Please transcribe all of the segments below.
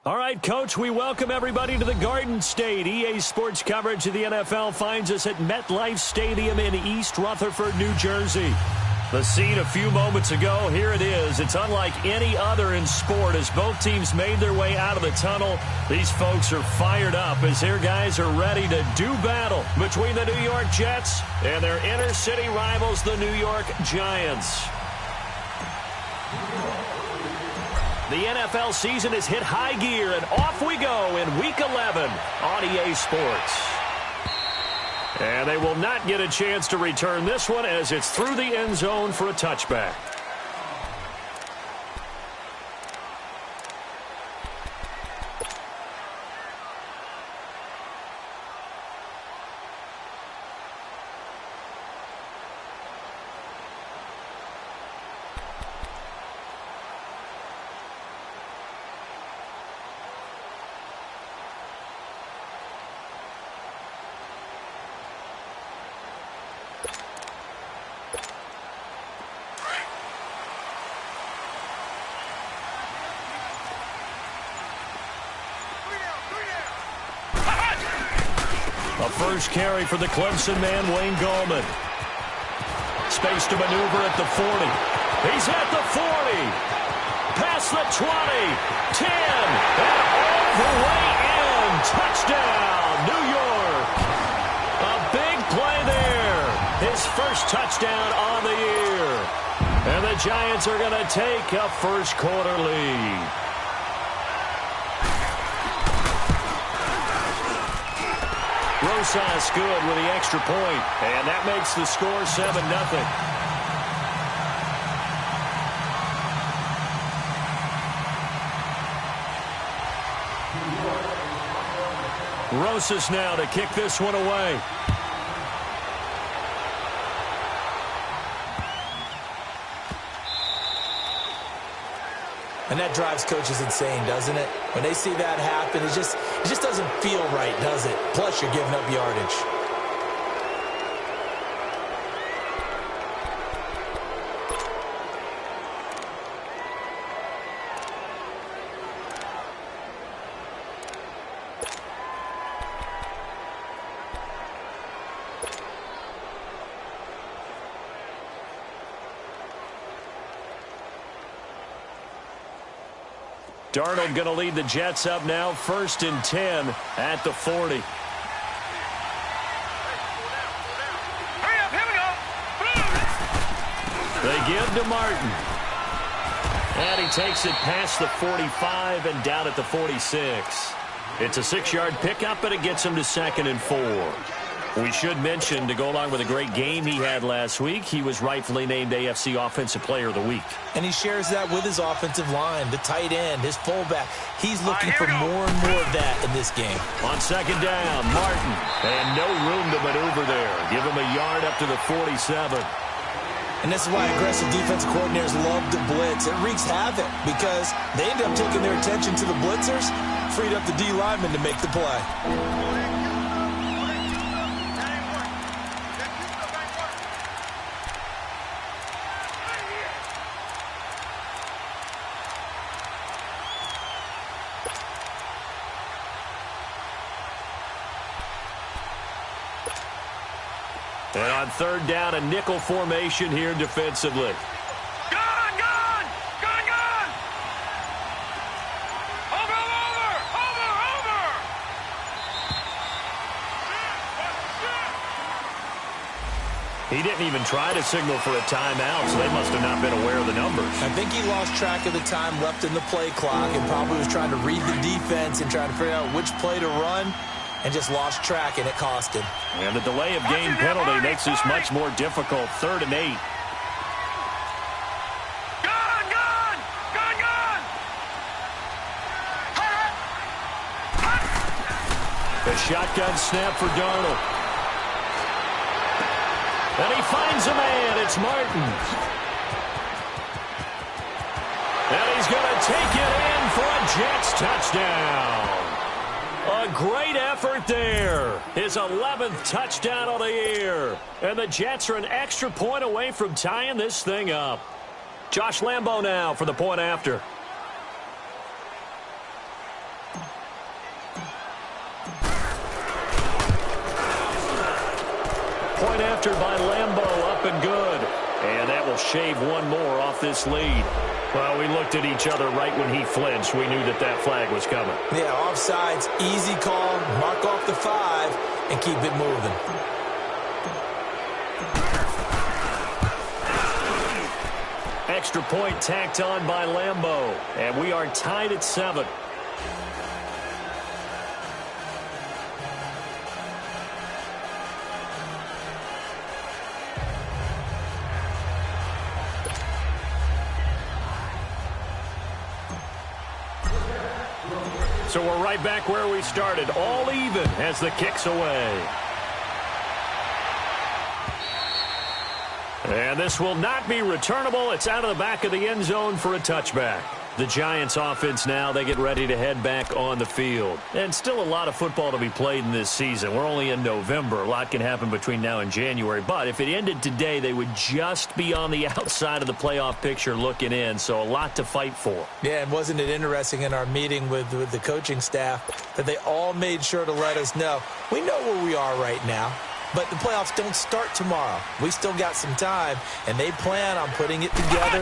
All right, Coach, we welcome everybody to the Garden State. EA Sports coverage of the NFL finds us at MetLife Stadium in East Rutherford, New Jersey. The scene a few moments ago, here it is. It's unlike any other in sport as both teams made their way out of the tunnel. These folks are fired up as their guys are ready to do battle between the New York Jets and their inner city rivals, the New York Giants. The NFL season has hit high gear, and off we go in Week 11 on EA Sports. And they will not get a chance to return this one as it's through the end zone for a touchback. A first carry for the Clemson man, Wayne Gallman. Space to maneuver at the 40. He's at the 40. Past the 20. 10. And all the way in. Touchdown, New York. A big play there. His first touchdown on the year. And the Giants are going to take a first quarter lead. Rosas good with the extra point, and that makes the score 7-0. Rosas now to kick this one away. And that drives coaches insane, doesn't it? When they see that happen, it just doesn't feel right, does it? Plus, you're giving up yardage. Darnold going to lead the Jets up now, 1st and 10 at the 40. They give to Martin. And he takes it past the 45 and down at the 46. It's a 6-yard pickup, but it gets him to 2nd and 4. We should mention, to go along with a great game he had last week, he was rightfully named AFC Offensive Player of the Week. And he shares that with his offensive line, the tight end, his fullback. He's looking for more and more of that in this game. On 2nd down, Martin. And no room to maneuver there. Give him a yard up to the 47. And this is why aggressive defensive coordinators love to blitz. It wreaks havoc because they end up taking their attention to the blitzers, freed up the D lineman to make the play. And on 3rd down, a nickel formation here defensively. Gone! Over! He didn't even try to signal for a timeout, so they must have not been aware of the numbers. I think he lost track of the time left in the play clock and probably was trying to read the defense and trying to figure out which play to run. And just lost track, and it cost him. And the delay of game penalty makes this much more difficult. 3rd and 8. Gone! The shotgun snap for Darnold. And he finds a man. It's Martin. And he's going to take it in for a Jets touchdown. A great effort there. His 11th touchdown of the year. And the Jets are an extra point away from tying this thing up. Josh Lambo now for the point after. point after by Lambo, up and good. And that will shave one more off this lead. Well, we looked at each other right when he flinched. We knew that that flag was coming. Yeah, offsides, easy call, mark off the 5, and keep it moving. Extra point tacked on by Lambo, and we are tied at 7. So we're right back where we started, all even as the kick's away. And this will not be returnable. It's out of the back of the end zone for a touchback. The Giants offense now, they get ready to head back on the field. And still a lot of football to be played in this season. We're only in November. A lot can happen between now and January. But if it ended today, they would just be on the outside of the playoff picture looking in. So a lot to fight for. Yeah, and wasn't it interesting in our meeting with the coaching staff that they all made sure to let us know, we know where we are right now. But the playoffs don't start tomorrow. We still got some time, and they plan on putting it together,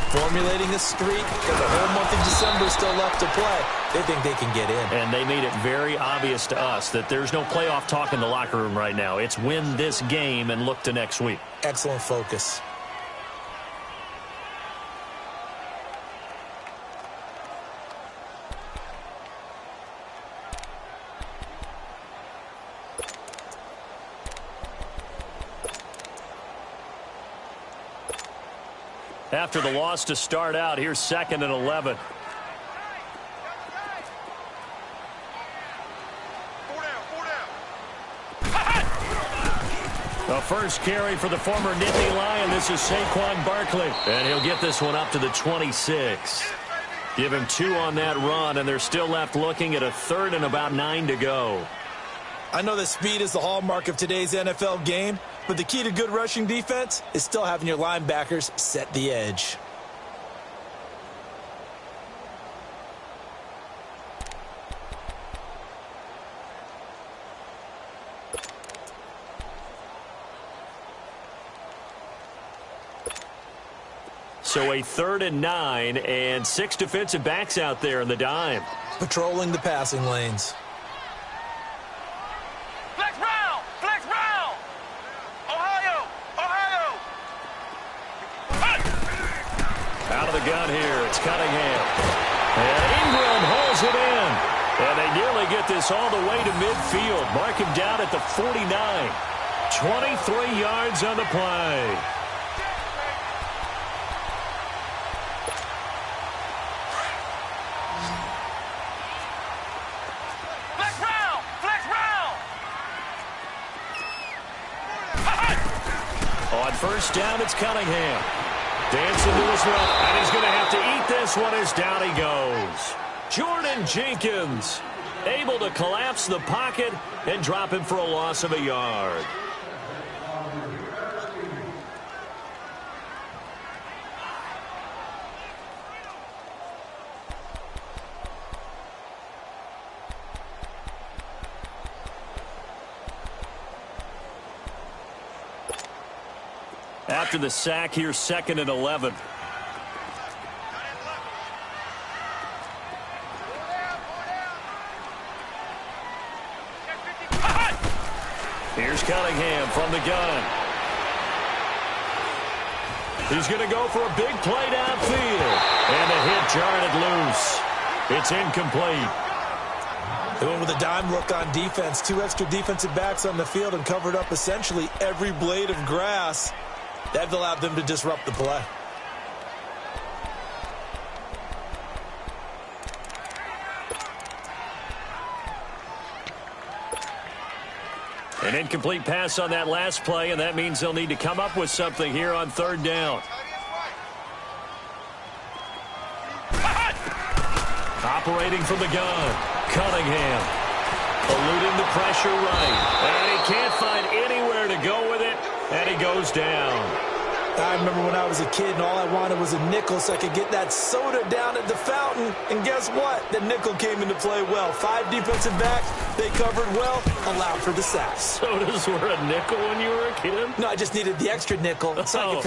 formulating a streak. There's a whole month of December still left to play. They think they can get in. And they made it very obvious to us that there's no playoff talk in the locker room right now. It's win this game and look to next week. Excellent focus. After the loss to start out, here's 2nd and 11. The first carry for the former Nittany Lion. This is Saquon Barkley. And he'll get this one up to the 26. Give him 2 on that run, and they're still left looking at a 3rd and about 9 to go. I know that speed is the hallmark of today's NFL game, but the key to good rushing defense is still having your linebackers set the edge. So a 3rd and 9 and 6 defensive backs out there in the dime. Patrolling the passing lanes. Flex round! Flex round! Ohio! Ohio! Out of the gun here, it's Cunningham. And Ingram holds it in. And they nearly get this all the way to midfield. Mark him down at the 49. 23 yards on the play. On first down, it's Cunningham. Dancing to his left, and he's going to have to eat this one as down he goes. Jordan Jenkins able to collapse the pocket and drop him for a loss of a yard. After the sack, here's 2nd and 11. Here's Cunningham from the gun. He's going to go for a big play downfield. And the hit jarred it loose. It's incomplete. They went with a dime look on defense. 2 extra defensive backs on the field and covered up essentially every blade of grass. That allowed them to disrupt the play. An incomplete pass on that last play, and that means they'll need to come up with something here on 3rd down. Operating from the gun, Cunningham. Eluding the pressure right. And he can't find anywhere to go with it, and he goes down. I remember when I was a kid and all I wanted was a nickel so I could get that soda down at the fountain. And guess what? The nickel came into play well. 5 defensive backs, they covered well, allowed for the sacks. Sodas were a nickel when you were a kid? No, I just needed the extra nickel so I could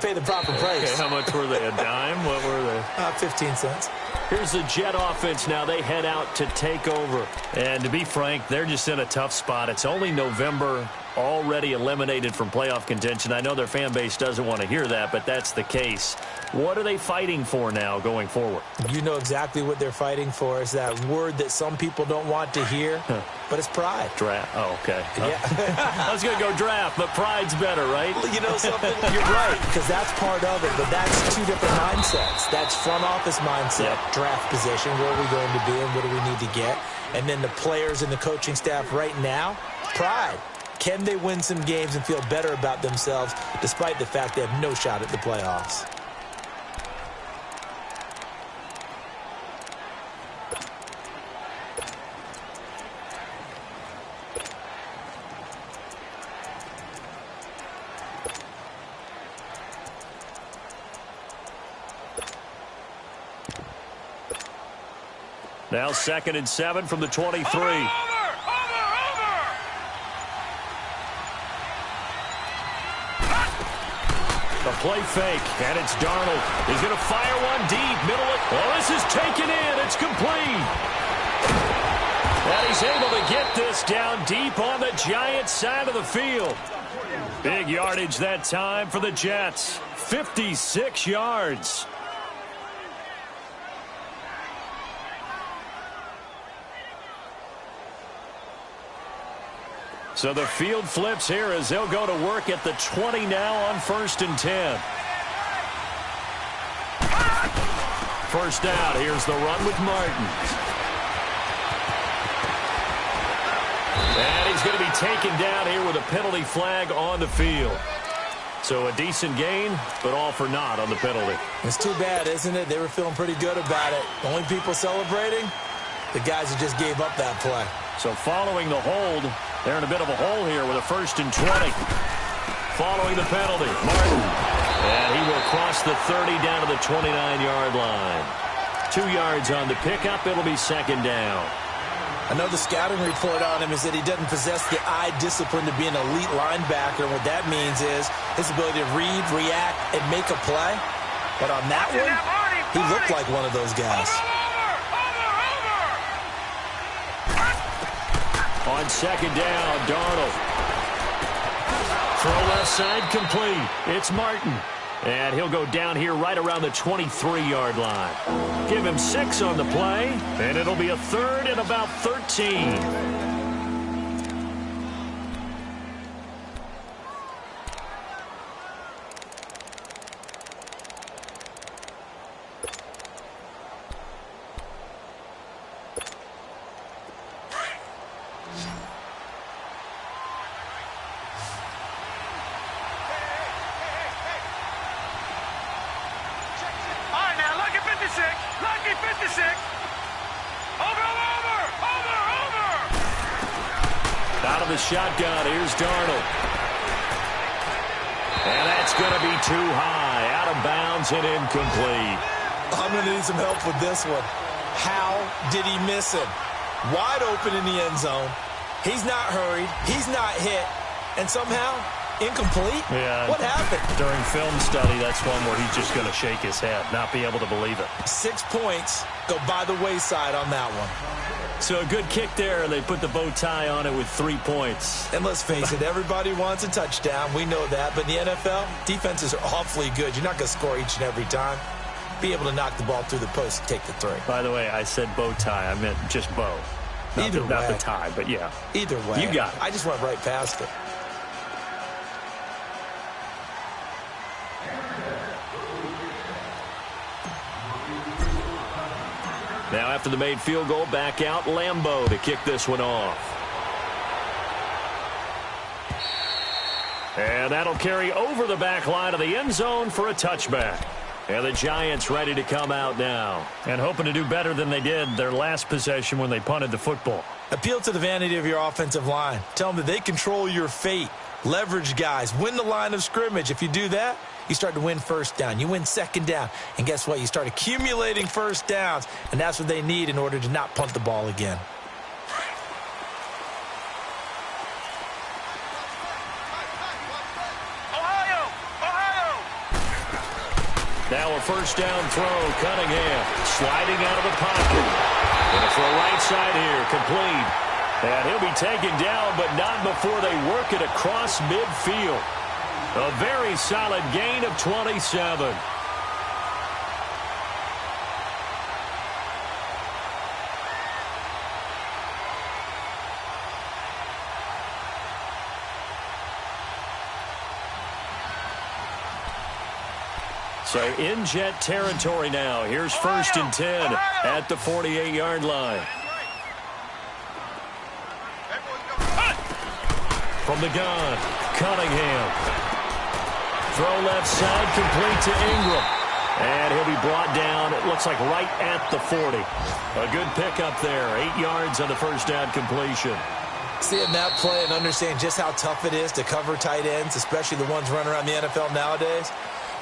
pay the proper price. Okay, how much were they? A dime? What were they? 15 cents. Here's the Jet offense now. They head out to take over. And to be frank, they're just in a tough spot. It's only November, already eliminated from playoff contention. I know their fan base doesn't want to hear that, but that's the case. What are they fighting for now going forward? You know exactly what they're fighting for. Is that word that some people don't want to hear, but it's pride. Draft. Oh, okay. Yeah. I was going to go draft, but pride's better, right? You know something? You're right, because that's part of it, but that's 2 different mindsets. That's front office mindset, draft position, where are we going to be and what do we need to get? And then the players and the coaching staff right now, pride. Can they win some games and feel better about themselves despite the fact they have no shot at the playoffs? Now 2nd and 7 from the 23. The play fake, and it's Darnold. He's going to fire one deep, middle it. Oh, this is taken in. It's complete. And he's able to get this down deep on the Giants' side of the field. Big yardage that time for the Jets. 56 yards. So the field flips here as they'll go to work at the 20 now on 1st and 10. First down, here's the run with Martin. And he's going to be taken down here with a penalty flag on the field. So a decent gain, but all for naught on the penalty. It's too bad, isn't it? They were feeling pretty good about it. Only people celebrating, the guys who just gave up that play. So following the hold, they're in a bit of a hole here with a 1st and 20. Following the penalty, Martin. And he will cross the 30 down to the 29-yard line. 2 yards on the pickup. It'll be 2nd down. I know the scouting report on him is that he doesn't possess the eye discipline to be an elite linebacker. What that means is his ability to read, react, and make a play. But on that one, he looked like one of those guys. On 2nd down, Darnold. Throw left side complete. It's Martin. And he'll go down here right around the 23-yard line. Give him 6 on the play, and it'll be a 3rd and about 13. Out of the shotgun, here's Darnold. And that's going to be too high. Out of bounds and incomplete. I'm going to need some help with this one. How did he miss him? Wide open in the end zone. He's not hurried. He's not hit. And somehow, incomplete? Yeah. What happened? During film study, that's one where he's just going to shake his head, not be able to believe it. 6 points go by the wayside on that one. So a good kick there. They put the bow tie on it with 3 points. And let's face it, everybody wants a touchdown. We know that. But in the NFL, defenses are awfully good. You're not going to score each and every time. Be able to knock the ball through the post and take the 3. By the way, I said bow tie. I meant just bow. Not the tie, but yeah. Either way. You got it. I just went right past it. Now after the made field goal, back out Lambeau to kick this one off. And that'll carry over the back line of the end zone for a touchback. And the Giants ready to come out now and hoping to do better than they did their last possession when they punted the football. Appeal to the vanity of your offensive line. Tell them that they control your fate. Leverage guys. Win the line of scrimmage. If you do that, you start to win first down. You win second down. And guess what? You start accumulating first downs. And that's what they need in order to not punt the ball again. Now a first down throw. Cunningham sliding out of the pocket. And for a right side here, complete. And he'll be taken down, but not before they work it across midfield. A very solid gain of 27. So in Jet territory now. Here's 1st and 10 at the 48-yard line. From the gun, Cunningham. Throw left side, complete to Ingram. And he'll be brought down, it looks like right at the 40. A good pickup there, 8 yards on the first down completion. Seeing that play and understanding just how tough it is to cover tight ends, especially the ones running around the NFL nowadays,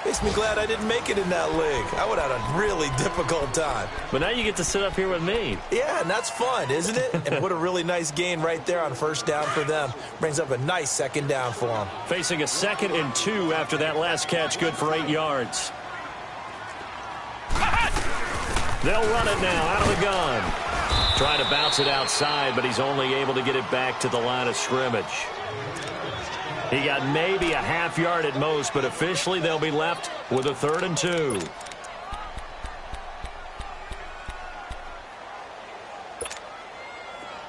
makes me glad I didn't make it in that league. I would have had a really difficult time. But now you get to sit up here with me. Yeah, and that's fun, isn't it? And what a really nice gain right there on first down for them. Brings up a nice second down for them. Facing a 2nd and 2 after that last catch, good for 8 yards. They'll run it now out of the gun. Trying to bounce it outside, but he's only able to get it back to the line of scrimmage. He got maybe a half yard at most, but officially they'll be left with a 3rd and 2.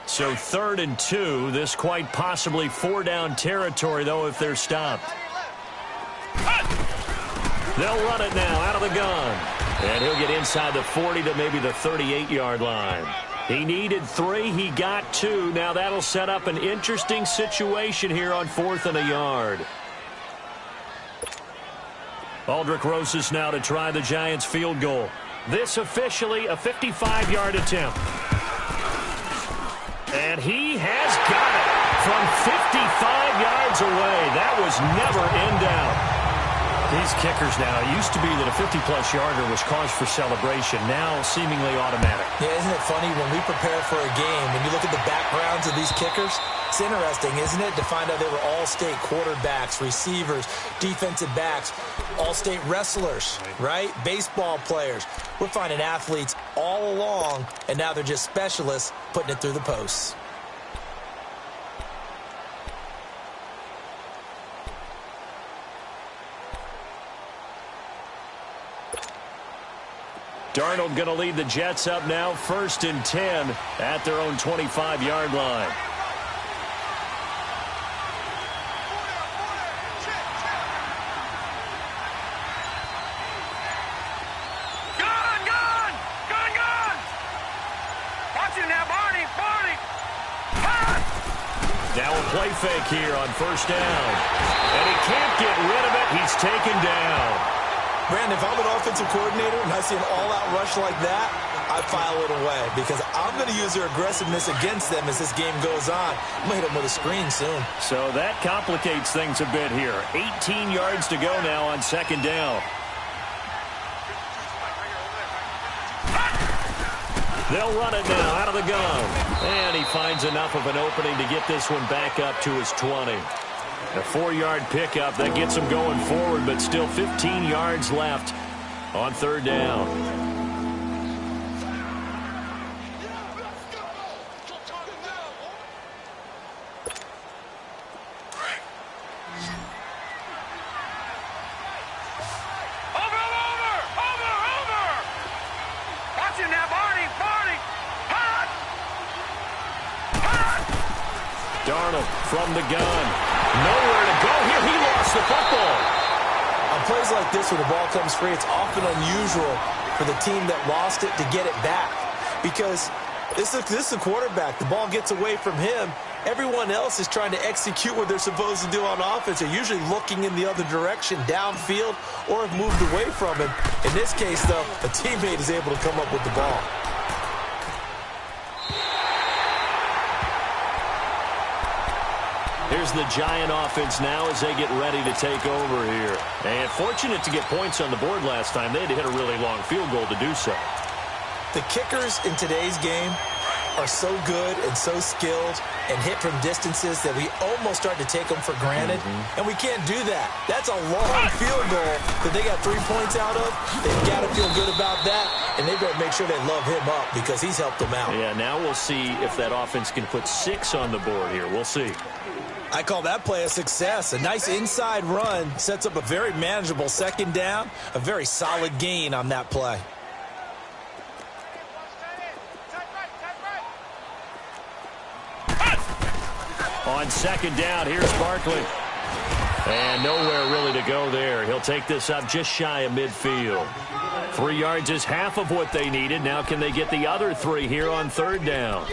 So 3rd and 2, this quite possibly 4-down territory, though, if they're stopped. They'll run it now out of the gun. And he'll get inside the 40 to maybe the 38-yard line. He needed 3. He got 2. Now that'll set up an interesting situation here on 4th and a yard. Aldrick Rosas now to try the Giants field goal. This officially a 55-yard attempt. And he has got it from 55 yards away. That was never in doubt. These kickers now, it used to be that a 50-plus yarder was cause for celebration. Now seemingly automatic. Yeah, isn't it funny when we prepare for a game, when you look at the backgrounds of these kickers, it's interesting, isn't it, to find out they were all-state quarterbacks, receivers, defensive backs, all-state wrestlers, right? Baseball players. We're finding athletes all along, and now they're just specialists putting it through the posts. Darnold going to lead the Jets up now, 1st and 10 at their own 25-yard line. Gun! Watch it now, Barney! Now a play fake here on 1st down. And he can't get rid of it. He's taken down. Brandon, if I'm an offensive coordinator and I see an all-out rush like that, I file it away because I'm going to use their aggressiveness against them as this game goes on. I'm going to hit them with a screen soon. So that complicates things a bit here. 18 yards to go now on 2nd down. They'll run it now out of the gun. And he finds enough of an opening to get this one back up to his 20. A 4-yard pickup that gets him going forward, but still 15 yards left on 3rd down. Over! Watch it now, Barney! Hot! Darnold from the gun. Nowhere to go here. He lost the football. On plays like this where the ball comes free, it's often unusual for the team that lost it to get it back because this is the quarterback. The ball gets away from him. Everyone else is trying to execute what they're supposed to do on offense. They're usually looking in the other direction, downfield, or have moved away from him. In this case, though, a teammate is able to come up with the ball. Here's the Giant offense now as they get ready to take over here. And fortunate to get points on the board last time. They had to hit a really long field goal to do so. The kickers in today's game are so good and so skilled and hit from distances that we almost start to take them for granted, and we can't do that. That's a long field goal that they got 3 points out of. They've got to feel good about that, and they better make sure they love him up because he's helped them out. Yeah, now we'll see if that offense can put 6 on the board here. We'll see. I call that play a success. A nice inside run sets up a very manageable second down, a very solid gain on that play. On second down, here's Barkley. And nowhere really to go there. He'll take this up just shy of midfield. 3 yards is half of what they needed. Now can they get the other 3 here on third down?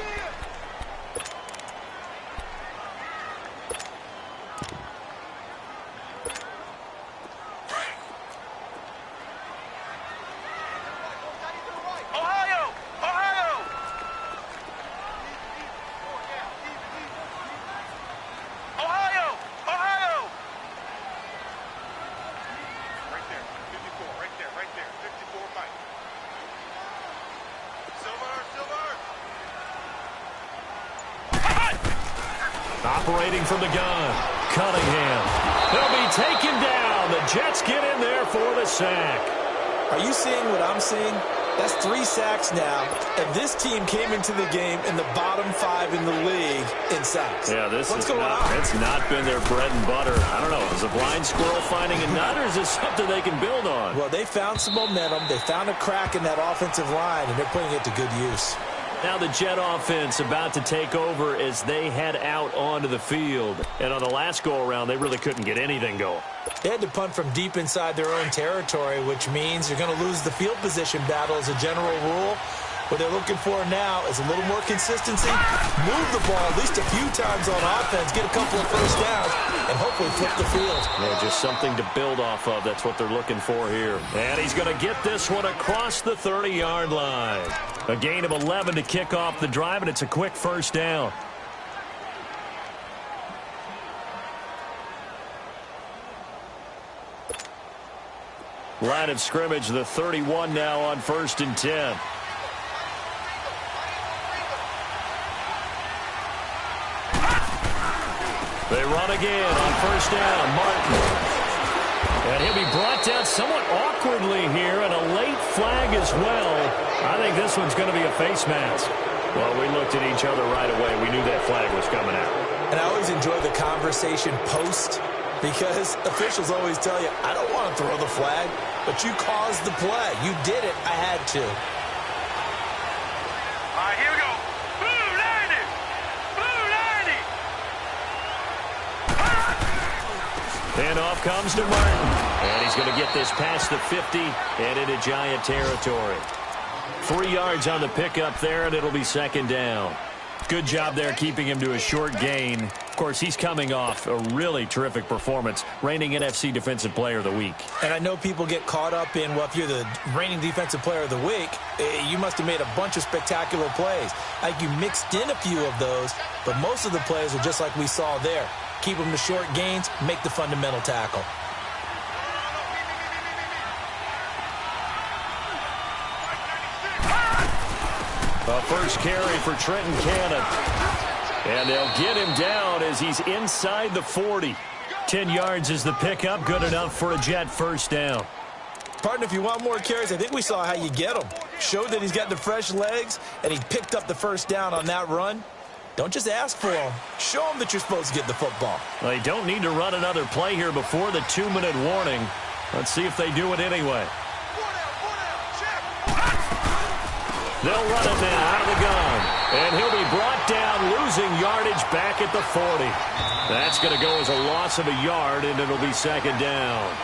Operating from the gun, Cunningham. They'll be taken down. The Jets get in there for the sack. Are you seeing what I'm seeing? That's 3 sacks now, and this team came into the game in the bottom 5 in the league in sacks. Yeah, What's going on? It's not been their bread and butter. I don't know. Is a blind squirrel finding a nut, or is this something they can build on? Well, they found some momentum. They found a crack in that offensive line, and they're putting it to good use. Now the Jet offense about to take over as they head out onto the field. And on the last go-around, they really couldn't get anything going. They had to punt from deep inside their own territory, which means you're going to lose the field position battle as a general rule. What they're looking for now is a little more consistency, move the ball at least a few times on offense, get a couple of first downs, and hopefully flip the field. Yeah, just something to build off of. That's what they're looking for here. And he's going to get this one across the 30-yard line. A gain of 11 to kick off the drive, and it's a quick first down. Line of scrimmage, the 31 now on 1st and 10. They run again on 1st down. Martin. And he'll be brought down somewhat awkwardly here, and a late flag as well. I think this one's going to be a face mask. Well, we looked at each other right away. We knew that flag was coming out. And I always enjoy the conversation post because officials always tell you, I don't want to throw the flag, but you caused the play. You did it. I had to. All right, here we go. Blue 90. Blue 90. And off comes to Martin. And he's going to get this past the 50 and into Giant territory. 3 yards on the pickup there, and it'll be second down. Good job there keeping him to a short gain. Of course, he's coming off a really terrific performance, reigning NFC Defensive Player of the Week. And I know people get caught up in, well, if you're the reigning Defensive Player of the Week, you must have made a bunch of spectacular plays. Like you mixed in a few of those, but most of the plays are just like we saw there. Keep them to short gains, make the fundamental tackle. A first carry for Trenton Cannon. And they'll get him down as he's inside the 40. 10 yards is the pickup. Good enough for a Jet first down. Partner, if you want more carries, I think we saw how you get them. Showed that he's got the fresh legs, and he picked up the first down on that run. Don't just ask for them. Show them that you're supposed to get the football. Well, they don't need to run another play here before the 2-minute warning. Let's see if they do it anyway. They'll run it now out of the gun. And he'll be brought down, losing yardage back at the 40. That's going to go as a loss of a yard, and it'll be second down.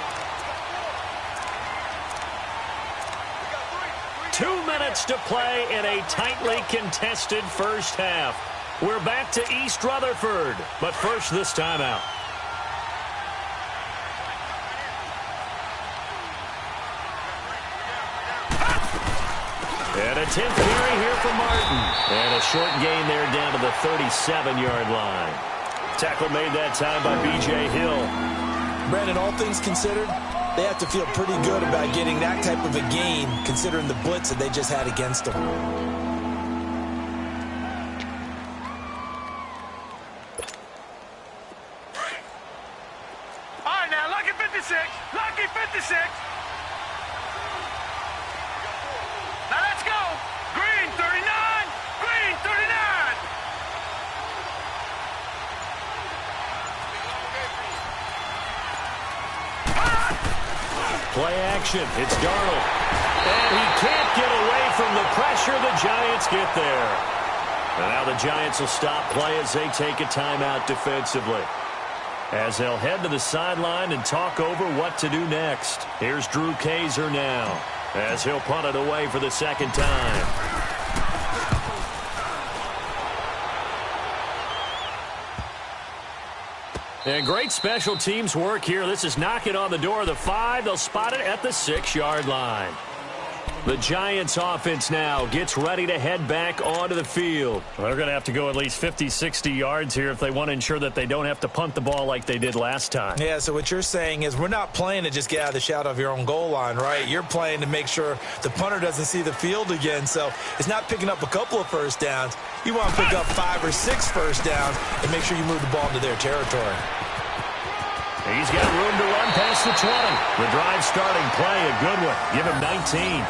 2 minutes to play in a tightly contested first half. We're back to East Rutherford, but first this timeout. And a 10th carry here for Martin. And a short gain there down to the 37-yard line. Tackle made that time by B.J. Hill. Brandon, all things considered, they have to feel pretty good about getting that type of a gain, considering the blitz that they just had against them. All right, now, lucky 56. Lucky 56. Now, let's go. Green, 39. Green, 39. Play action. It's Darnold. And he can't get away from the pressure. The Giants get there. And now the Giants will stop play as they take a timeout defensively. As they'll head to the sideline and talk over what to do next. Here's Drew Kaiser now as he'll punt it away for the second time. And great special teams work here. This is knocking on the door of the 5. They'll spot it at the 6-yard line. The Giants offense now gets ready to head back onto the field. Well, they're going to have to go at least 50, 60 yards here if they want to ensure that they don't have to punt the ball like they did last time. Yeah, so what you're saying is we're not playing to just get out of the shadow of your own goal line, right? You're playing to make sure the punter doesn't see the field again. So it's not picking up a couple of first downs. You want to pick up 5 or 6 first downs and make sure you move the ball into their territory. He's got room to run past the 20. The drive starting play, a good one. Give him 19.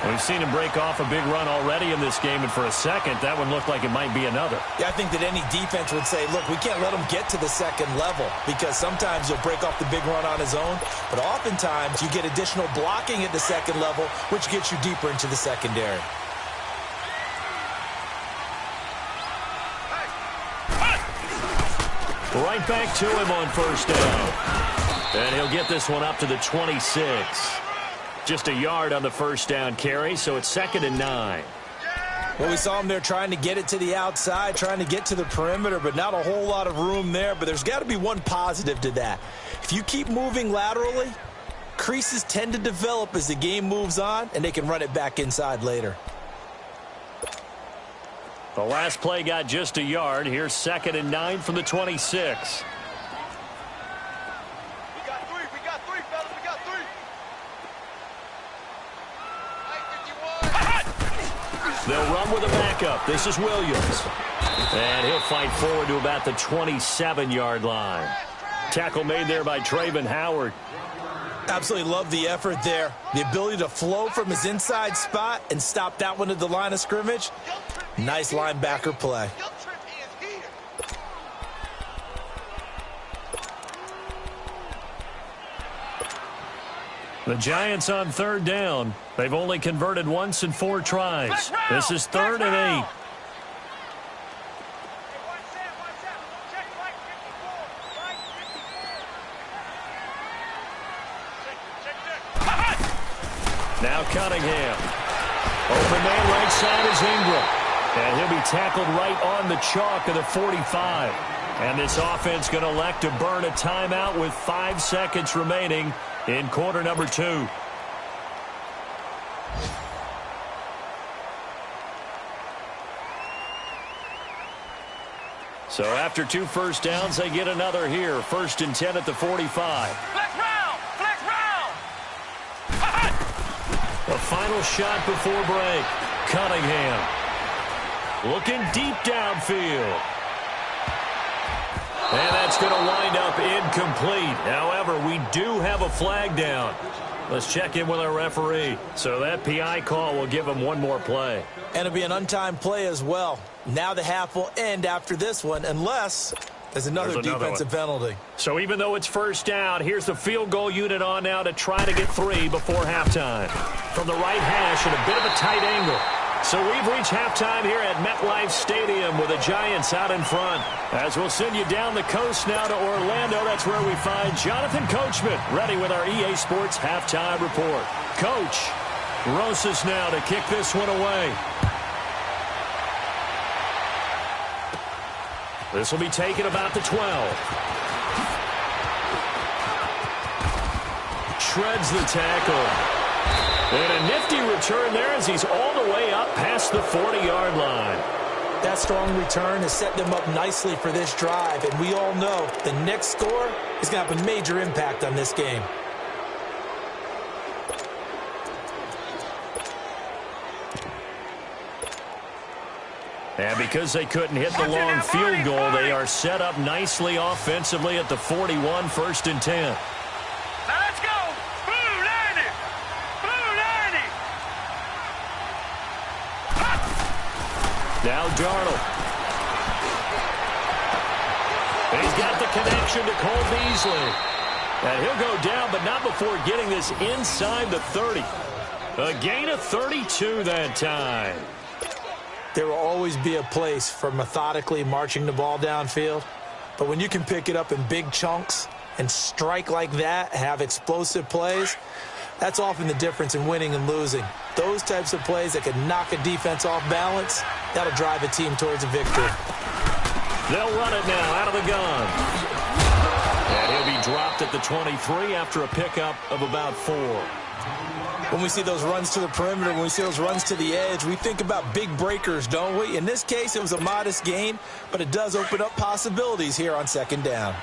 We've seen him break off a big run already in this game, and for a second, that one looked like it might be another. Yeah, I think that any defense would say, look, we can't let him get to the second level because sometimes he'll break off the big run on his own, but oftentimes you get additional blocking at the second level, which gets you deeper into the secondary. Right back to him on first down. And he'll get this one up to the 26. Just a yard on the first down carry, so it's 2nd and 9. Well, we saw him there trying to get it to the outside, trying to get to the perimeter, but not a whole lot of room there. But there's got to be one positive to that. If you keep moving laterally, creases tend to develop as the game moves on, and they can run it back inside later. The last play got just a yard. Here's 2nd and 9 from the 26. We got 3, fellas. We got 3. They'll run with a backup. This is Williams. And he'll fight forward to about the 27-yard line. Tackle made there by Trayvon Howard. Absolutely love the effort there. The ability to flow from his inside spot and stop that one at the line of scrimmage. Nice linebacker play. The Giants on 3rd down. They've only converted once in 4 tries. This is 3rd and 8. Now Cunningham. Open man right side is Ingram. And he'll be tackled right on the chalk of the 45. And this offense going to elect to burn a timeout with 5 seconds remaining in quarter number 2. So after 2 first downs, they get another here. 1st and 10 at the 45. Flex round! Flex round! The final shot before break. Cunningham looking deep downfield. And that's going to wind up incomplete. However, we do have a flag down. Let's check in with our referee. So that PI call will give him one more play. And it'll be an untimed play as well. Now the half will end after this one unless there's another defensive penalty. So even though it's first down, here's the field goal unit on now to try to get 3 before halftime. From the right hash at a bit of a tight angle. So we've reached halftime here at MetLife Stadium with the Giants out in front. As we'll send you down the coast now to Orlando, that's where we find Jonathan Coachman ready with our EA Sports halftime report. Coach, Rosas now to kick this one away. This will be taken about the 12. Shreds the tackle. And a nifty return there as he's all the way up past the 40-yard line. That strong return has set them up nicely for this drive, and we all know the next score is going to have a major impact on this game. And because they couldn't hit the long field goal, they are set up nicely offensively at the 41, 1st and 10. Now let's go. Blue 90. Blue 90. Now Darnold. He's got the connection to Cole Beasley. And he'll go down, but not before getting this inside the 30. A gain of 32 that time. There will always be a place for methodically marching the ball downfield. But when you can pick it up in big chunks and strike like that, have explosive plays, that's often the difference in winning and losing. Those types of plays that can knock a defense off balance, that'll drive a team towards a victory. They'll run it now out of the gun. And he'll be dropped at the 23 after a pickup of about 4. When we see those runs to the perimeter, when we see those runs to the edge, we think about big breakers, don't we? In this case, it was a modest gain, but it does open up possibilities here on 2nd down.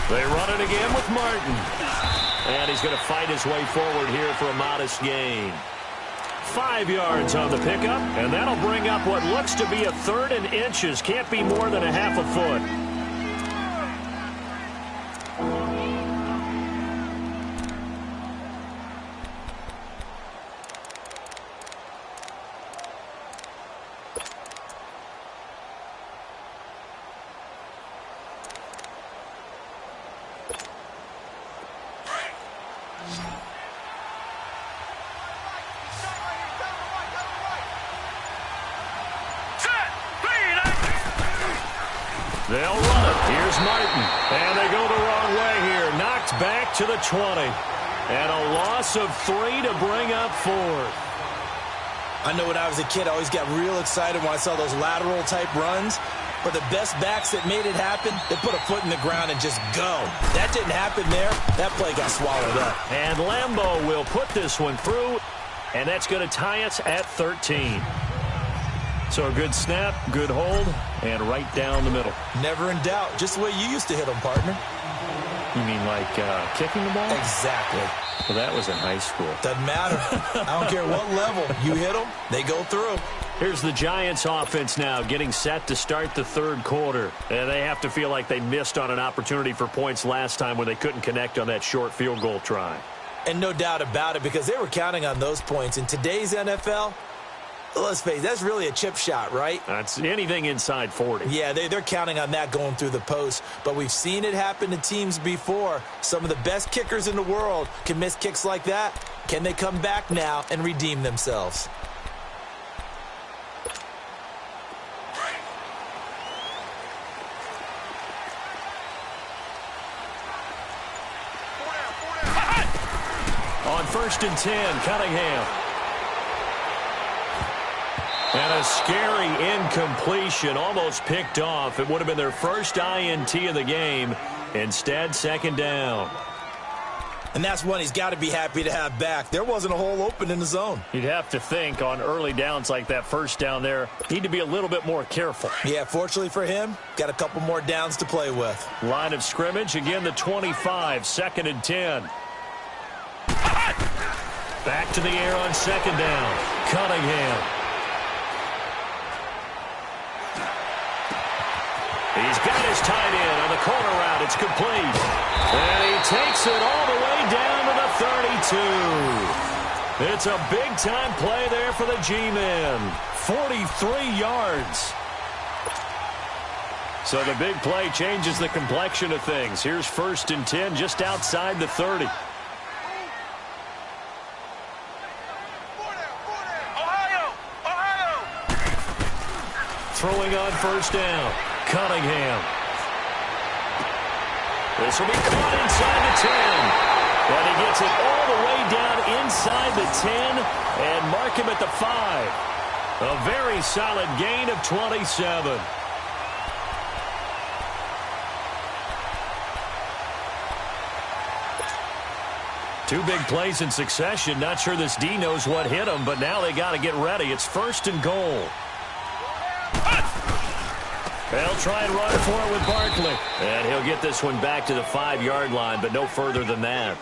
They run it again with Martin. And he's going to fight his way forward here for a modest gain. 5 yards on the pickup, and that'll bring up what looks to be a 3rd and inches. Can't be more than a half a foot. They'll run it. Here's Martin. And they go the wrong way here. Knocked back to the 20. And a loss of 3 to bring up 4th. I know when I was a kid, I always got real excited when I saw those lateral-type runs. But the best backs that made it happen, they put a foot in the ground and just go. That didn't happen there. That play got swallowed up. And Lambeau will put this one through. And that's going to tie us at 13. So a good snap, good hold, and right down the middle. Never in doubt. Just the way you used to hit them, partner. You mean like kicking the ball? Exactly. Well, that was in high school. Doesn't matter. I don't care what level. You hit them, they go through. Here's the Giants offense now getting set to start the 3rd quarter. And they have to feel like they missed on an opportunity for points last time when they couldn't connect on that short field goal try. And no doubt about it, because they were counting on those points. In today's NFL, let's face it, that's really a chip shot, right? That's anything inside 40. Yeah, they're counting on that going through the post. But we've seen it happen to teams before. Some of the best kickers in the world can miss kicks like that. Can they come back now and redeem themselves? On 1st and 10, Cunningham. And a scary incompletion, almost picked off. It would have been their first INT of the game. Instead, 2nd down. And that's one he's got to be happy to have back. There wasn't a hole open in the zone. You'd have to think on early downs like that, 1st down there, need to be a little bit more careful. Yeah, fortunately for him, got a couple more downs to play with. Line of scrimmage, again the 25, 2nd and 10. Back to the air on 2nd down. Cunningham. He's got his tight end on the corner route. It's complete. And he takes it all the way down to the 32. It's a big-time play there for the G-men. 43 yards. So the big play changes the complexion of things. Here's 1st and 10 just outside the 30. Throwing on 1st down. Cunningham. This will be caught inside the 10. And he gets it all the way down inside the 10 and mark him at the 5. A very solid gain of 27. Two big plays in succession. Not sure this D knows what hit him, but now they got to get ready. It's 1st and goal. They'll try and run for it with Barkley. And he'll get this one back to the 5-yard line, but no further than that.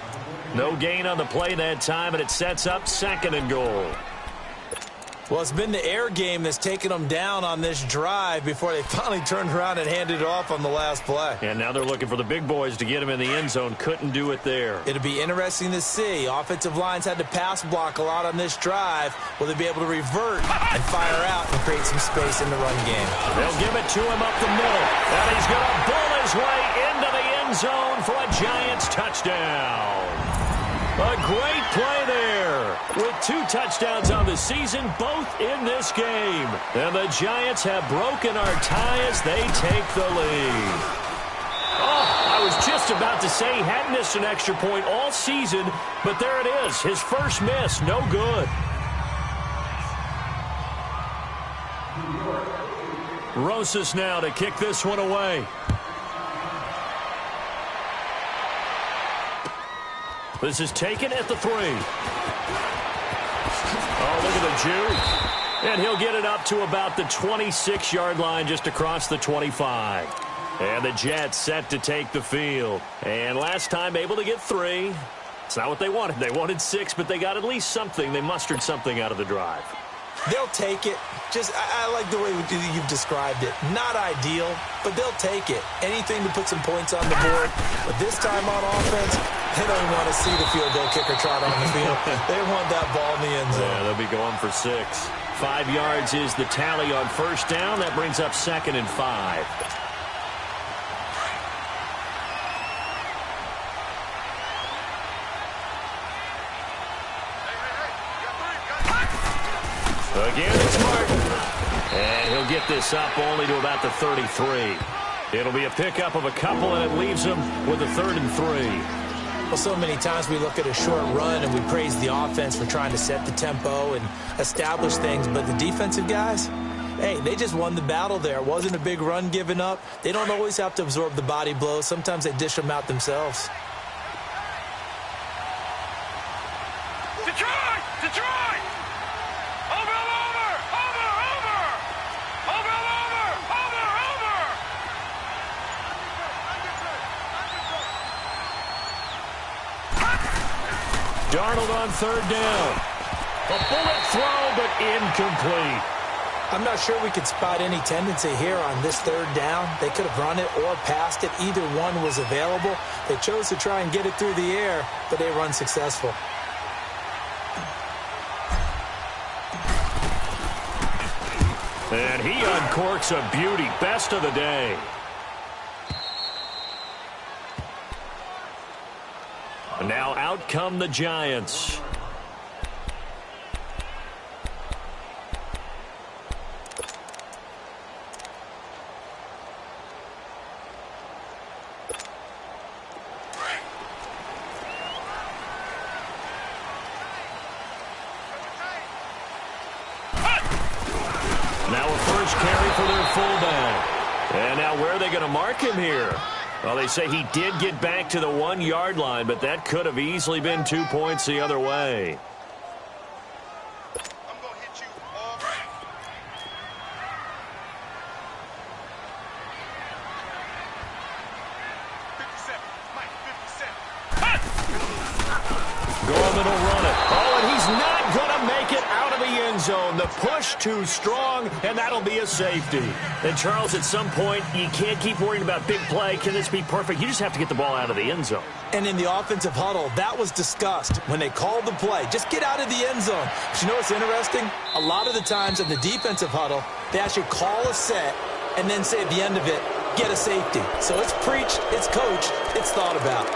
No gain on the play that time, and it sets up 2nd and goal. Well, it's been the air game that's taken them down on this drive before they finally turned around and handed it off on the last play. And now they're looking for the big boys to get him in the end zone. Couldn't do it there. It'll be interesting to see. Offensive lines had to pass block a lot on this drive. Will they be able to revert and fire out and create some space in the run game? They'll give it to him up the middle. And he's going to bull his way into the end zone for a Giants touchdown. A great play there with 2 touchdowns on the season, both in this game. And the Giants have broken our tie as they take the lead. Oh, I was just about to say he hadn't missed an extra point all season, but there it is, his first miss, no good. Rosas now to kick this one away. This is taken at the 3. Oh, look at the juke. And he'll get it up to about the 26-yard line just across the 25. And the Jets set to take the field. And last time able to get 3. It's not what they wanted. They wanted 6, but they got at least something. They mustered something out of the drive. They'll take it. I like the way you've described it. Not ideal, but they'll take it. Anything to put some points on the board. But this time on offense, they don't even want to see the field goal kicker trot on the field. They want that ball in the end zone. Yeah, they'll be going for 6. 5 yards is the tally on 1st down. That brings up 2nd and 5. Again, it's Martin. And he'll get this up only to about the 33. It'll be a pickup of a couple, and it leaves him with a 3rd and 3. Well, so many times we look at a short run and we praise the offense for trying to set the tempo and establish things, but the defensive guys, hey, they just won the battle there. It wasn't a big run given up. They don't always have to absorb the body blows. Sometimes they dish them out themselves. Detroit! Detroit! Over! Darnold on 3rd down. A bullet throw, but incomplete. I'm not sure we could spot any tendency here on this 3rd down. They could have run it or passed it. Either one was available. They chose to try and get it through the air, but they were unsuccessful. And he uncorks a beauty. Best of the day. And now out come the Giants. Now a first carry for their fullback. And now where are they going to mark him here? Well, they say he did get back to the 1-yard line, but that could have easily been 2 points the other way. I'm going to hit you all right. Gorman will run it. Oh, and he's not going to make it out of the end zone. The push too strong, and that'll be a safety. And, Charles, at some point, you can't keep worrying about big play. Can this be perfect? You just have to get the ball out of the end zone. And in the offensive huddle, that was discussed when they called the play. Just get out of the end zone. But you know what's interesting? A lot of the times in the defensive huddle, they actually call a set and then say at the end of it, get a safety. So it's preached, it's coached, it's thought about.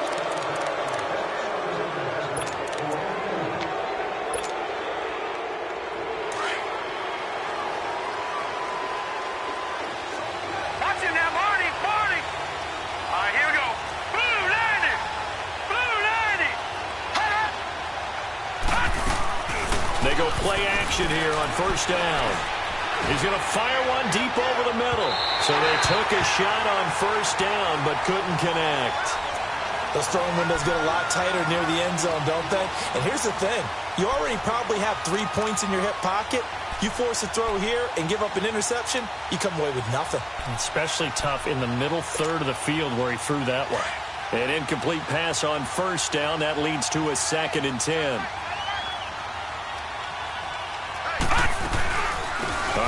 They go play action here on 1st down. He's going to fire one deep over the middle. So they took a shot on 1st down but couldn't connect. Those throwing windows get a lot tighter near the end zone, don't they? And here's the thing. You already probably have 3 points in your hip pocket. You force a throw here and give up an interception, you come away with nothing. Especially tough in the middle third of the field where he threw that one. An incomplete pass on first down. That leads to a 2nd and 10.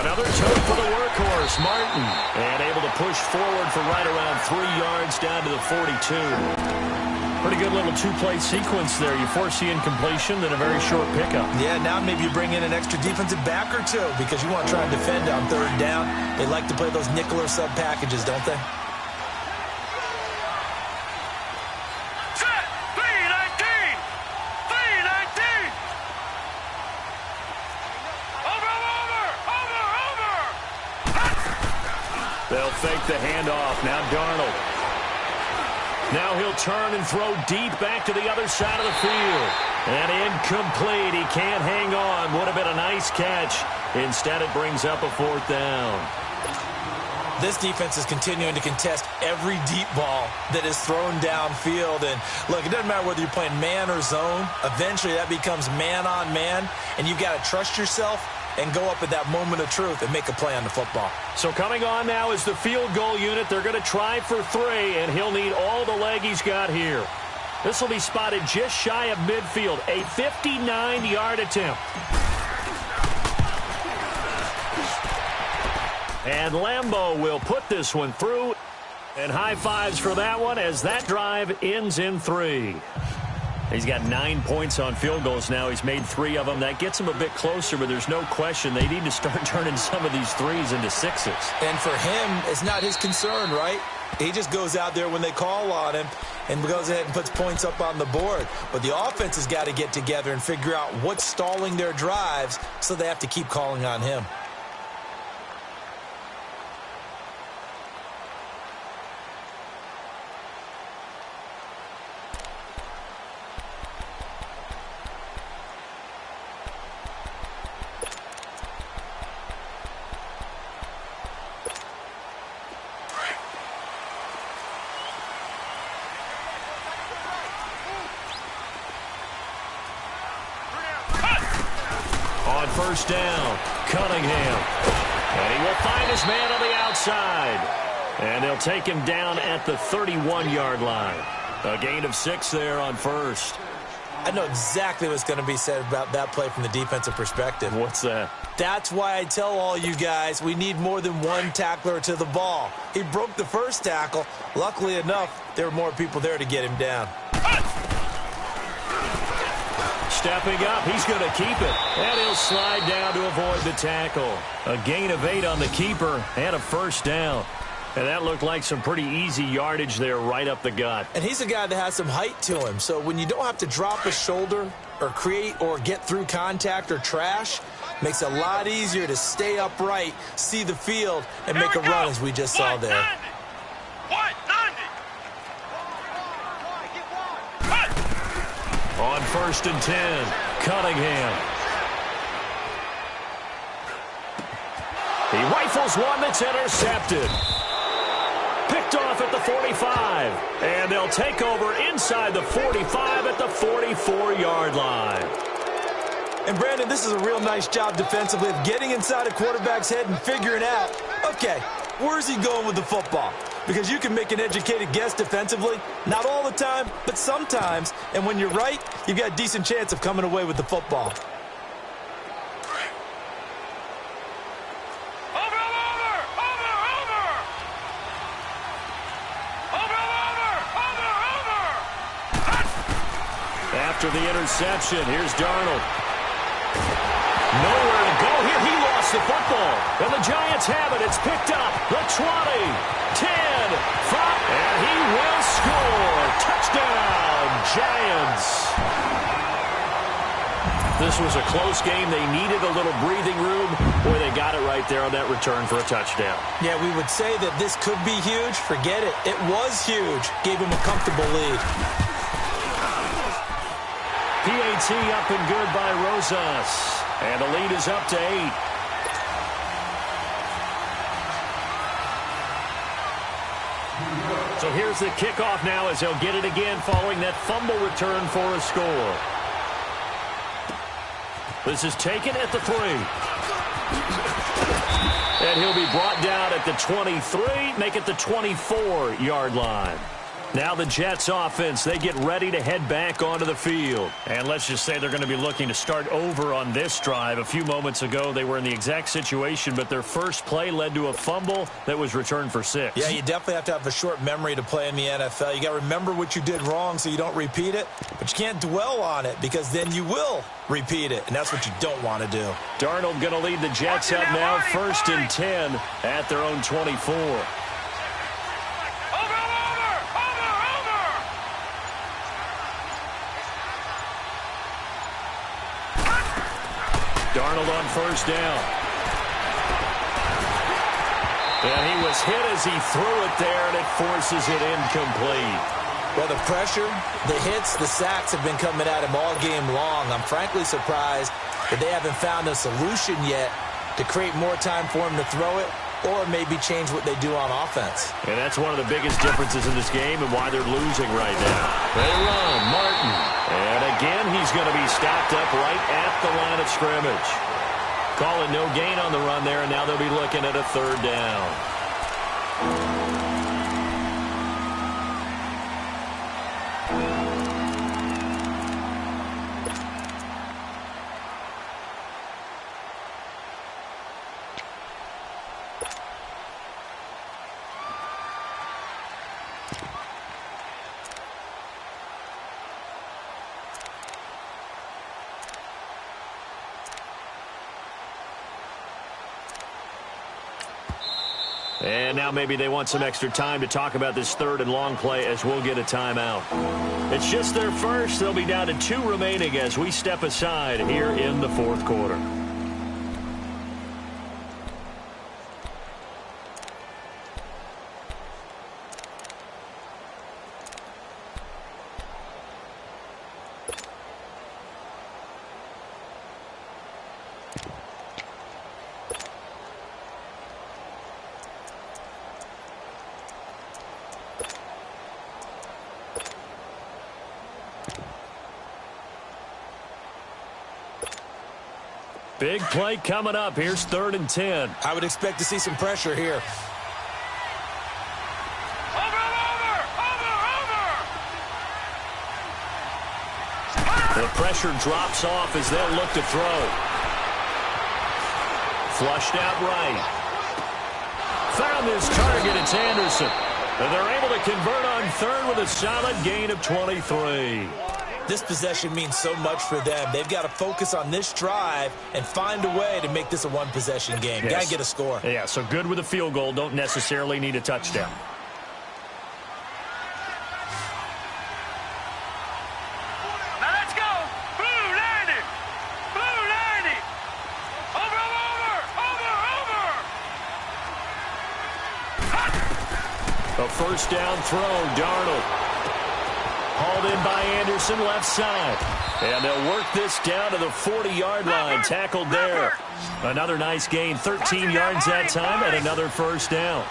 Another tote for the workhorse, Martin. And able to push forward for right around 3 yards down to the 42. Pretty good little two-play sequence there. You force the incompletion, then a very short pickup. Yeah, now maybe you bring in an extra defensive back or two because you want to try and defend on 3rd down. They like to play those nickel or sub packages, don't they? Set. 319. 319. Over. They'll fake the handoff. Now Darnold. Now he'll turn and throw deep back to the other side of the field. And incomplete. He can't hang on. Would have been a nice catch. Instead, it brings up a 4th down. This defense is continuing to contest every deep ball that is thrown downfield. And, look, it doesn't matter whether you're playing man or zone. Eventually, that becomes man-on-man. And you've got to trust yourself and go up at that moment of truth and make a play on the football. So coming on now is the field goal unit. They're going to try for 3, and he'll need all the leg he's got here. This will be spotted just shy of midfield, a 59-yard attempt. And Lambeau will put this one through. And high fives for that one as that drive ends in 3. He's got 9 points on field goals now. He's made 3 of them. That gets him a bit closer, but there's no question they need to start turning some of these 3s into 6s. And for him, it's not his concern, right? He just goes out there when they call on him and goes ahead and puts points up on the board. But the offense has got to get together and figure out what's stalling their drives, so they have to keep calling on him. On first down, Cunningham. And he will find his man on the outside. And they'll take him down at the 31-yard line. A gain of 6 there on first. I know exactly what's going to be said about that play from the defensive perspective. What's that? That's why I tell all you guys we need more than one tackler to the ball. He broke the first tackle. Luckily enough, there were more people there to get him down. Stepping up, he's going to keep it. And he'll slide down to avoid the tackle. A gain of 8 on the keeper and a first down. And that looked like some pretty easy yardage there right up the gut. And he's a guy that has some height to him. So when you don't have to drop a shoulder or create or get through contact or trash, makes it a lot easier to stay upright, see the field, and make a run as we just saw there. 190. On first and 10, Cunningham. He rifles one that's intercepted. Picked off at the 45. And they'll take over inside the 45 at the 44-yard line. And, Brandon, this is a real nice job defensively of getting inside a quarterback's head and figuring out, okay, where's he going with the football? Because you can make an educated guess defensively. Not all the time, but sometimes. And when you're right, you've got a decent chance of coming away with the football. After the interception, here's Darnold. Nowhere to go here. He lost the football. And the Giants have it. It's picked up. The 20, 10, 5, and he will score. Touchdown, Giants. This was a close game. They needed a little breathing room. Boy, they got it right there on that return for a touchdown. Yeah, we would say that this could be huge. Forget it. It was huge. Gave him a comfortable lead. PAT up and good by Rosas. And the lead is up to 8. So here's the kickoff now as they'll get it again following that fumble return for a score. This is taken at the 3. And he'll be brought down at the 23, make it the 24-yard line. Now the Jets offense, they get ready to head back onto the field. And let's just say they're going to be looking to start over on this drive. A few moments ago, they were in the exact situation, but their first play led to a fumble that was returned for 6. Yeah, you definitely have to have a short memory to play in the NFL. You got to remember what you did wrong so you don't repeat it, but you can't dwell on it because then you will repeat it, and that's what you don't want to do. Darnold going to lead the Jets up now, 1st and 10 at their own 24. Darnold on 1st down. And he was hit as he threw it there, and it forces it incomplete. Well, the pressure, the hits, the sacks have been coming at him all game long. I'm frankly surprised that they haven't found a solution yet to create more time for him to throw it or maybe change what they do on offense. And that's one of the biggest differences in this game and why they're losing right now. They run, Martin. And again, he's going to be stopped up right at the line of scrimmage. Calling no gain on the run there, and now they'll be looking at a 3rd down. And now maybe they want some extra time to talk about this 3rd and long play as we'll get a timeout. It's just their first. They'll be down to 2 remaining as we step aside here in the 4th quarter. Big play coming up. Here's 3rd and 10. I would expect to see some pressure here. The pressure drops off as they'll look to throw. Flushed out right. Found his target. It's Anderson. And they're able to convert on 3rd with a solid gain of 23. This possession means so much for them. They've got to focus on this drive and find a way to make this a one-possession game. Yes. Got to get a score. Yeah, so good with a field goal. Don't necessarily need a touchdown. Now let's go. Blue 90. Blue 90. Over. A 1st down throw, Darnold. Hauled in by Anderson, left side. And they'll work this down to the 40-yard line. Tackled there. Another nice gain, 13 yards that time, and another 1st down.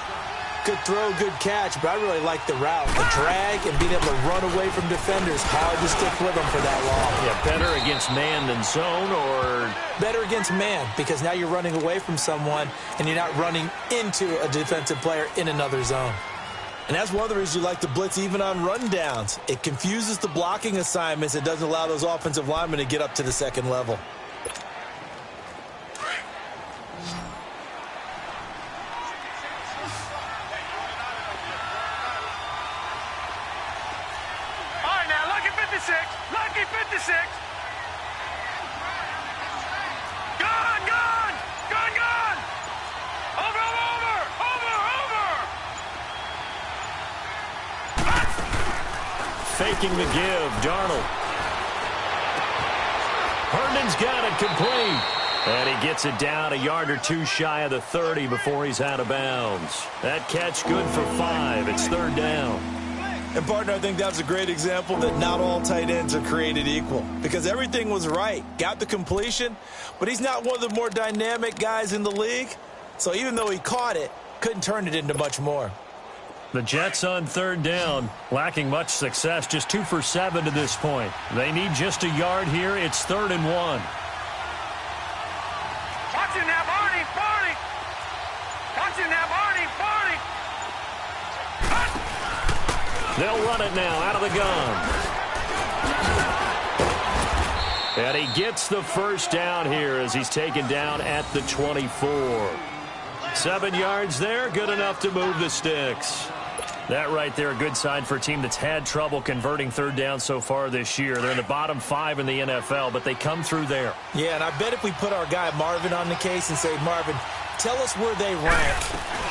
Good throw, good catch, but I really like the route. The drag and being able to run away from defenders. Hard to stick with them for that long. Yeah, better against man than zone, or? Better against man, because now you're running away from someone, and you're not running into a defensive player in another zone. And that's one of the reasons you like to blitz even on rundowns. It confuses the blocking assignments. It doesn't allow those offensive linemen to get up to the 2nd level. All right, now, lucky 56. Lucky 56. Gone, gone. Gone, gone. Over. Faking the give, Darnold. Herndon's got it complete. And he gets it down a yard or 2 shy of the 30 before he's out of bounds. That catch good for 5. It's 3rd down. And, partner, I think that was a great example that not all tight ends are created equal. Because everything was right. Got the completion, but he's not one of the more dynamic guys in the league. So even though he caught it, couldn't turn it into much more. The Jets on third down, lacking much success, just 2 for 7 to this point. They need just a yard here. It's 3rd and 1. Watching that, Barney, Barney. Watching that, Barney, Barney. They'll run it now out of the gun. And he gets the first down here as he's taken down at the 24. 7 yards there, good enough to move the sticks. That right there, a good sign for a team that's had trouble converting third down so far this year. They're in the bottom 5 in the NFL, but they come through there. Yeah, and I bet if we put our guy Marvin on the case and say, Marvin, tell us where they rank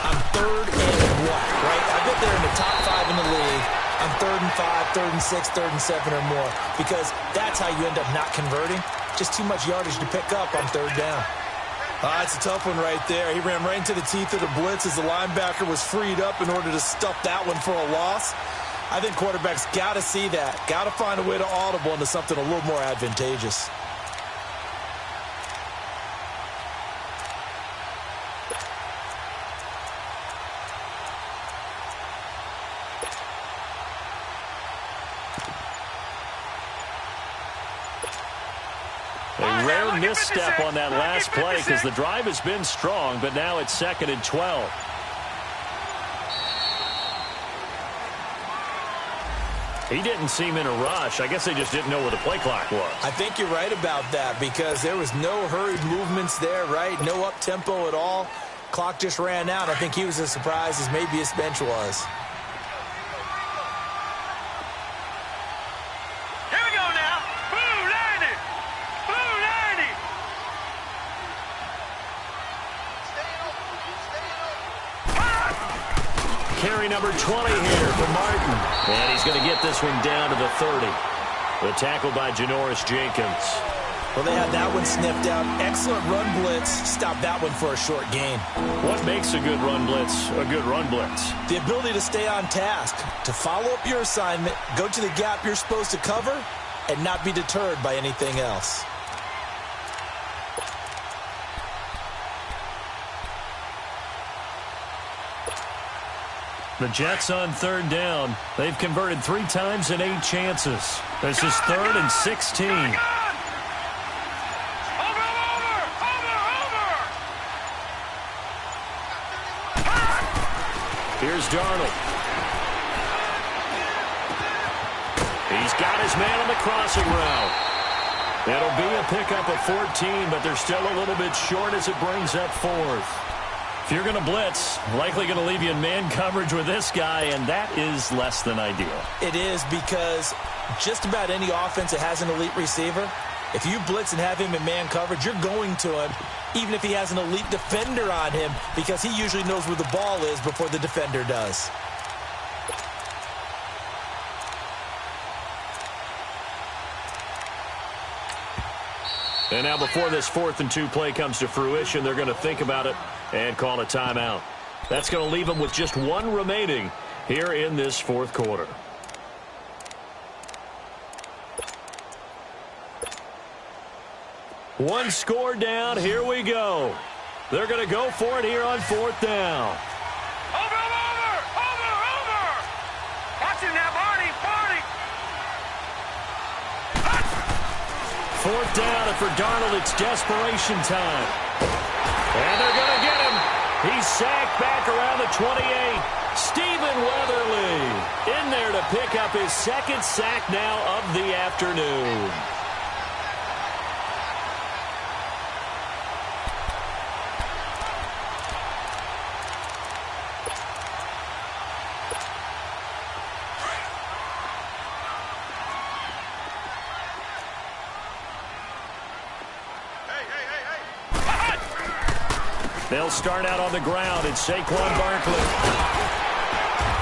on 3rd and what, right? I bet they're in the top 5 in the league on 3rd and 5, 3rd and 6, 3rd and 7 or more, because that's how you end up not converting. Just too much yardage to pick up on 3rd down. It's a tough one right there. He ran right into the teeth of the blitz as the linebacker was freed up in order to stuff that one for a loss. I think quarterbacks got to see that. Got to find a way to audible into something a little more advantageous. A rare misstep on that last play because the drive has been strong, but now it's 2nd and 12. He didn't seem in a rush. I guess they just didn't know where the play clock was. I think you're right about that because there was no hurried movements there, right? No up-tempo at all. Clock just ran out. I think he was as surprised as maybe his bench was. Carry number 20 here for Martin. And he's going to get this one down to the 30. The tackle by Janoris Jenkins. Well, they had that one sniffed out. Excellent run blitz. Stop that one for a short gain. What makes a good run blitz a good run blitz? The ability to stay on task, to follow up your assignment, go to the gap you're supposed to cover, and not be deterred by anything else. The Jets on third down. They've converted 3 times in 8 chances. This is 3rd and 16. Here's Darnold. He's got his man on the crossing route. It'll be a pickup of 14, but they're still a little bit short as it brings up 4th. If you're going to blitz, likely going to leave you in man coverage with this guy, and that is less than ideal. It is because just about any offense that has an elite receiver, if you blitz and have him in man coverage, you're going to him, even if he has an elite defender on him, because he usually knows where the ball is before the defender does. And now before this 4th and 2 play comes to fruition, they're going to think about it and call a timeout. That's going to leave them with just 1 remaining here in this 4th quarter. One score down. Here we go. They're going to go for it here on 4th down. Over! Watching that, Barney! 4th down, and for Darnold, it's desperation time. And they're going to get him. He's sacked back around the 28. Stephen Weatherly in there to pick up his 2nd sack now of the afternoon. They'll start out on the ground. It's Saquon Barkley.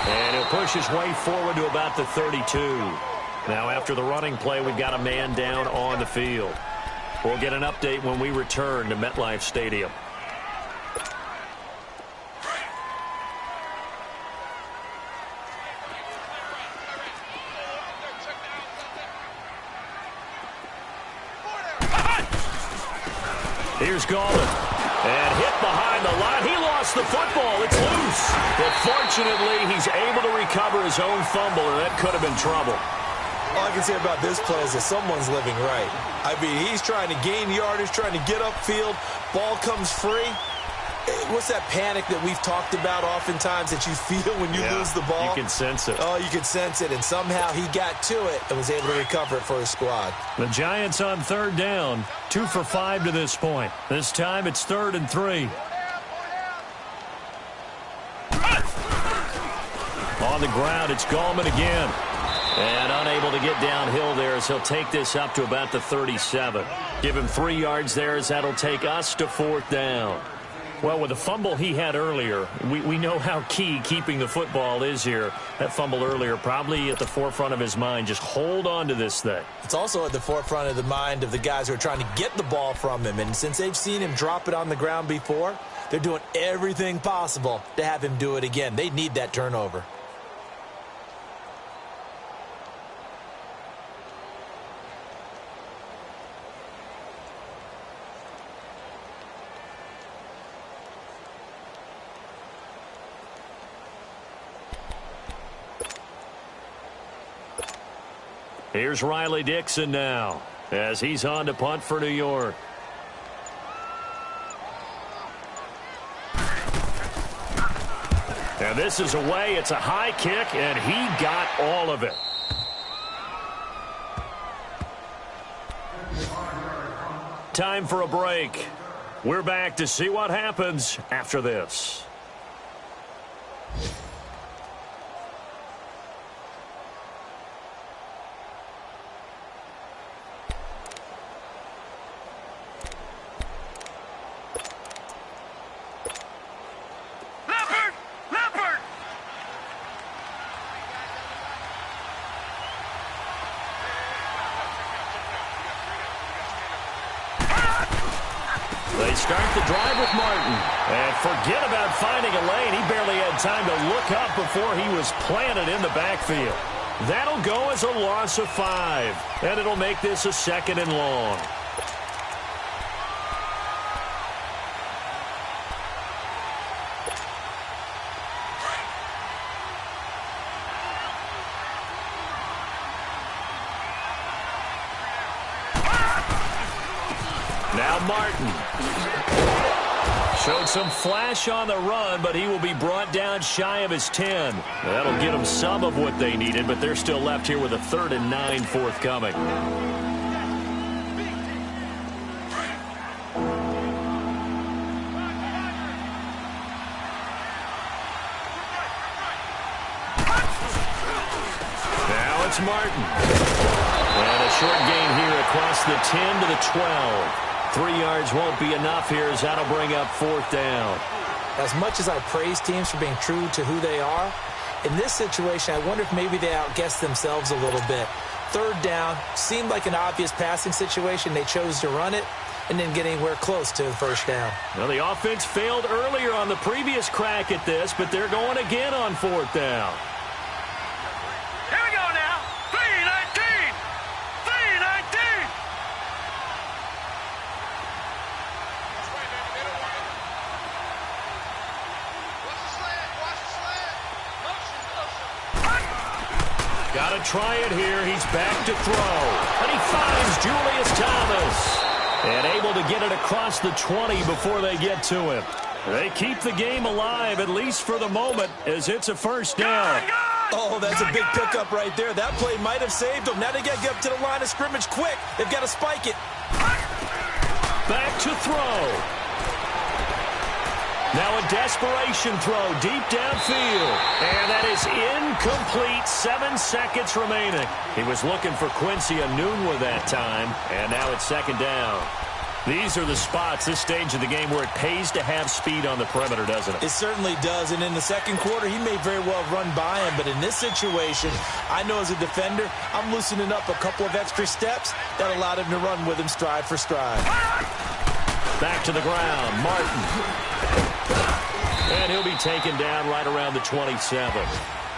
And he'll push his way forward to about the 32. Now, after the running play, we've got a man down on the field. We'll get an update when we return to MetLife Stadium. Here's Gallman. And hit behind the line. He lost the football. It's loose. loose. But fortunately, he's able to recover his own fumble, and that could have been trouble. All I can say about this play is that someone's living right. I mean, he's trying to gain yardage, trying to get upfield. Ball comes free. What's that panic that we've talked about oftentimes that you feel when you lose the ball? You can sense it. Oh, you can sense it, and somehow he got to it and was able to recover it for his squad. The Giants on third down, 2 for 5 to this point. This time it's 3rd and 3. On the ground, it's Gallman again. And unable to get downhill there as he'll take this up to about the 37. Give him 3 yards there as that'll take us to 4th down. Well, with the fumble he had earlier, we know how key keeping the football is here. That fumble earlier probably at the forefront of his mind. Just hold on to this thing. It's also at the forefront of the mind of the guys who are trying to get the ball from him. And since they've seen him drop it on the ground before, they're doing everything possible to have him do it again. They need that turnover. Here's Riley Dixon now as he's on to punt for New York. And this is away. It's a high kick, and he got all of it. Time for a break. We're back to see what happens after this. They start the drive with Martin. And forget about finding a lane. He barely had time to look up before he was planted in the backfield. That'll go as a loss of 5. And it'll make this a 2nd and long. Now Martin. Showed some flash on the run, but he will be brought down shy of his 10. That'll get them some of what they needed, but they're still left here with a 3rd and 9 forthcoming. Now it's Martin. And a short gain here across the 10 to the 12. 3 yards won't be enough here as that'll bring up 4th down. As much as I praise teams for being true to who they are, in this situation, I wonder if maybe they outguessed themselves a little bit. 3rd down seemed like an obvious passing situation. They chose to run it and didn't get anywhere close to the 1st down. Well, the offense failed earlier on the previous crack at this, but they're going again on 4th down. Here we go now. 3-19. 3-19. Got to try it here. He's back to throw. And he finds Julius Thomas. And able to get it across the 20 before they get to him. They keep the game alive, at least for the moment, as it's a 1st down. Oh, that's a big pickup right there. That play might have saved them. Now they got to get up to the line of scrimmage quick. They've got to spike it. Back to throw. Now a desperation throw deep downfield. And that is incomplete. 7 seconds remaining. He was looking for Quincy Enunwa that time. And now it's 2nd down. These are the spots, this stage of the game, where it pays to have speed on the perimeter, doesn't it? It certainly does. And in the 2nd quarter, he may very well run by him. But in this situation, I know as a defender, I'm loosening up a couple of extra steps that allowed him to run with him stride for stride. Back to the ground. Martin. And he'll be taken down right around the 27.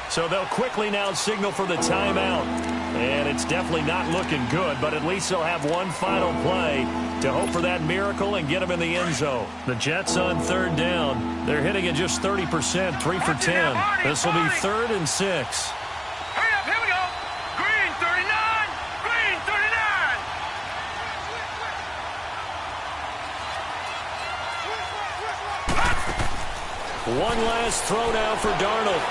So they'll quickly now signal for the timeout. And it's definitely not looking good, but at least they'll have one final play to hope for that miracle and get him in the end zone. The Jets on 3rd down. They're hitting at just 30%, 3 for 10. This will be 3rd and 6. Hurry up, here we go. Green 39, green 39. One last throw now for Darnold.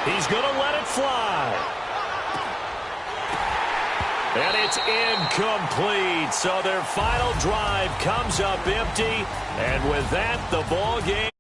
He's going to let it fly. And it's incomplete. So their final drive comes up empty. And with that, the ball game.